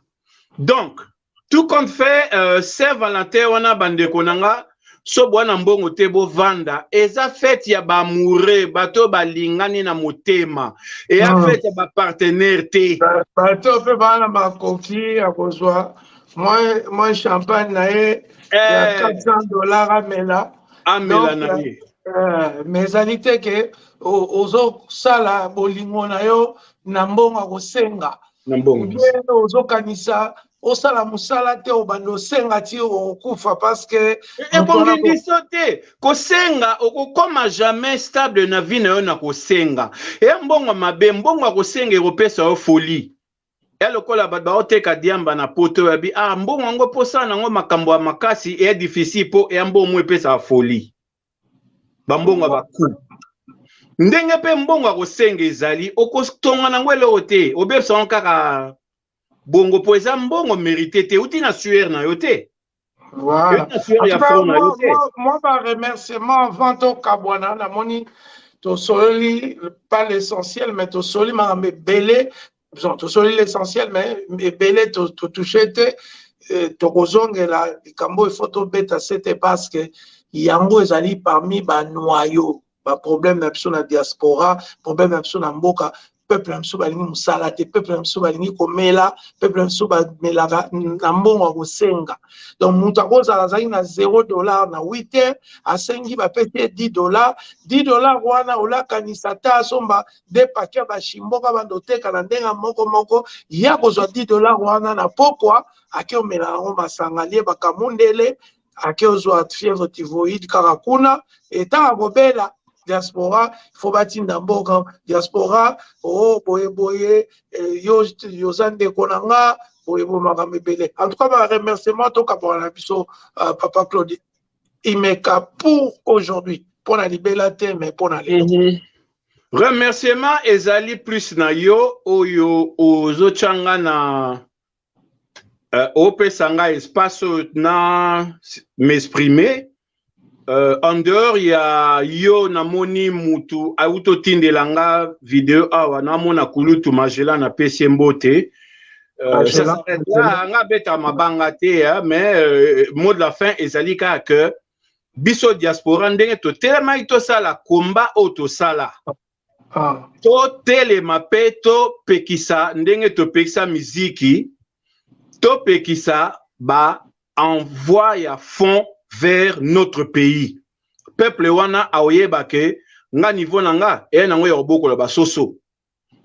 Speaker 2: Donc tout compte fait Saint Valentin wana bande konanga so bwana mbongo te bo vanda eza fête ya ba mouré bato balingani na motema et ya fête ya ba partenaire te
Speaker 1: bato fe bana ba kofi akozwa moi champagne na ya $400 amela. Mais zalité que ozo sala bolingo na yo na mbongo kosenga ozo kanisa osala musala te obando senga ti okufa parce que
Speaker 2: ekongi sote kosenga okokoma jamais stable na vie na yo na kosenga e mbongo mabe mbongo kosenga ekopesa yo folie lokola bato baoteka diamba na poto yabi mbongo yango posa nango makambo ya makasi e difficile po e mbongo epesa folie bambongo baku ndenge pe mbongo akosenga ezali okotonga nango eloko te obebisa kaka bongo po eza mbongo mérité te uti na sueur na yo te.
Speaker 1: Voilà. Moi ba remerciement avant to kabwana na moni to soli pas l'essentiel mais to soli ma belé to soli l'essentiel mais belé to toucher te to kozongela kambo il faut to beta c'était parce que yango ezali parmi ba noyau ba problème na biso na diaspora problème na biso na mboka peuple amso balingi musala te, peuple amso balingi komela, peuple amso bamelaka na mbongo ya kosenga. Donc mutu akozala azali na $0 na 8 heures, asengi bapete $10, $10 wana olakanisa ta asomba de paquet bashimboka bandoteka na ndenga moko ya kozwa $10 wana na pokwa ake omela nango masanga lie bakamundele ake ozwa fièvre typhoïde kaka kuna etanga kobela diaspora faut batinda mboka diaspora boye yoza ndeko na nga boye makambo ebele. En tout cas ba remerciement tokabola na biso papa Claude Imeka pour aujourd'hui pour na libela te mais pour na lelo.
Speaker 2: Remerciement ezali plus na yo oyo ozochanga na opesanga espace na m'exprimer. En dehors ya yo namoni mutu auto tindelanga video awa namona kulutu majela na pesi mbote. Ça s'arrête là, nga beta mabanga te, mais mot de la fin ezali ka que biso diaspora ndenge to telema ito sala combat auto sala. To telema pe to pekisa ndenge to pekisa miziki to pekisa ba envoie ya fond vers notre pays. Peuple wana aoyeba ke nga niveau nanga e nango ya bokola basoso.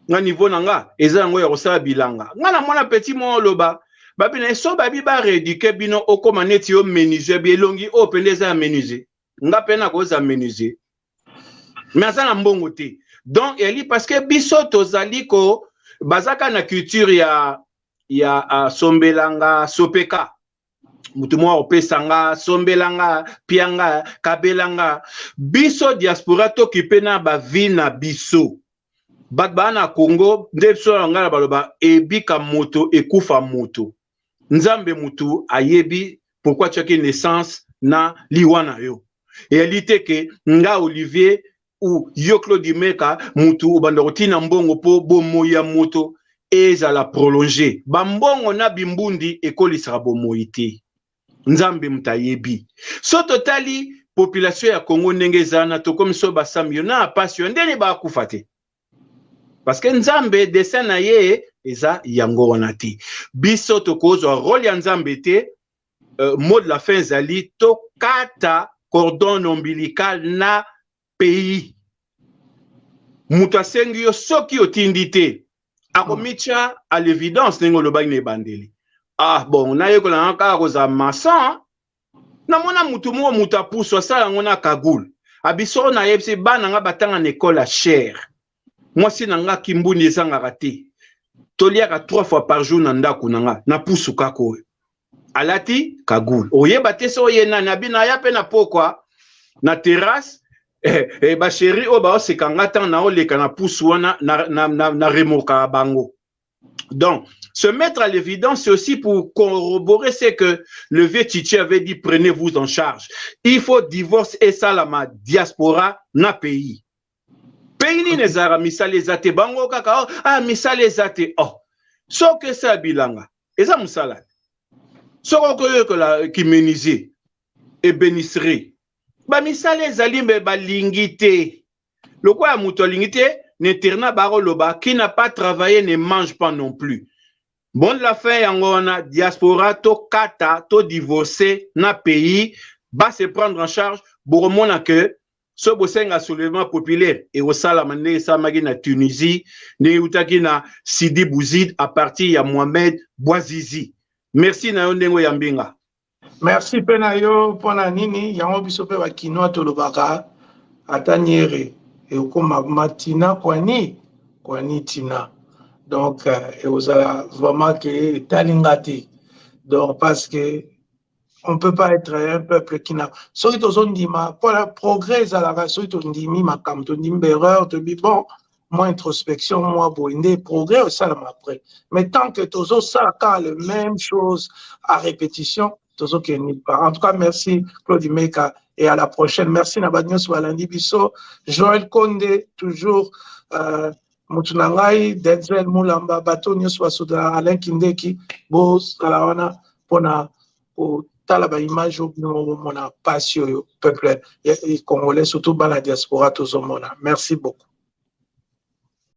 Speaker 2: Nga niveau nanga eza nango ya kosala bilanga. Nga na mwana petit mo loba babina so babi ba rééduquer bino okoma neti yo menuisier bi elongi o pendeza menuisier. Nga pena ko za menuisier. Mais ça na mbongo te. Donc eli parce que biso tozali ko bazaka na culture ya sombelanga sopeka. Mutu mwa opesanga sombelanga pianga kabelanga biso diaspora to kipena ba vie na biso bat bana Congo ndepso ngala baloba ebika moto ekufa moto nzambe mutu ayebi pourquoi tu as une naissance na liwana yo réalité que nga Olivier ou yo Claude Imeka mutu bandotina mbongo po bomoya moto ezala prolonger bambongo na bimbundi ekolisaka bomoite nzambe mutayebi so totali population ya Congo ndenge zana to comme so basambio na passion ndeni ba kufate parce que nzambe dessin na ye eza yango wana te biso tokozwa rôle ya nzambe te mot de la fin zali to kata cordon ombilical na pays mutu asengi yo soki otindi te akomitia à l'évidence ndenge olobaki na ebandeli. Ah bon, na yeko la nka koza masan. Na mona mutu mo muta puso sala ngona kagul. Abiso na yebse bana nga batanga na école à cher. Moi si nanga kimbuni ezanga raté. Toliaka 3 fois par jour na ndako nanga na pusu kako. Alati kagul. Oyeba te so yena na bina ya pe na pokwa na terrasse ba chéri o ba sekanga tan na oleka na pusu wana na remoka bango. Donc se mettre à l'évidence, c'est aussi pour corroborer ce que le vieux Titi avait dit, prenez-vous en charge. Il faut divorce et salama diaspora na pays. Pays ni nezara misale zate bango kaka misale zate so que ça bilanga. Eza musala. So que la kimenize et bénisserie. Ba misale zalimbe ba lingité. Le quoi a muto lingité n'eterna baro loba qui n'a pas travaillé ne mange pas non plus. Bon de la fin yangona diaspora to kata to divorcer na pays ba se prendre en charge boromona que ce bosenga soulèvement populaire et au salamane sa magi na Tunisie ne utaki na Sidi Bouzid à partir ya Mohamed Bouazizi. Merci na yondengo yambinga.
Speaker 1: Merci penayo pona nini yango biso pe bakinoa to lobaka atanyere et okoma matina kwani tina. Donc, vous avez vraiment que talingati. Donc, parce que on ne peut pas être un peuple qui n'a. Soit ils ont dit, pour le progrès, à la race, ils ont dit, ma cam, ils ont dit, erreur, ils ont dit, bon, moi, introspection, moi, bon, des progrès, ça, après. Mais tant que tous autres, ça, quand la même chose à répétition, tous autres, qui n'y pas. En tout cas, merci, Claude Imeka, et à la prochaine. Merci, Nabagnon, Swalandi Bisso, Joël Condé, toujours, Mutunangai, Denzel Moulamba, Bato Nyoswa Souda, Alain Kindeki, Bos, Alawana, Pona, Talaba image, Mona, Passio, peuple, et Congolais, surtout dans la diaspora, tous au monde. Merci beaucoup.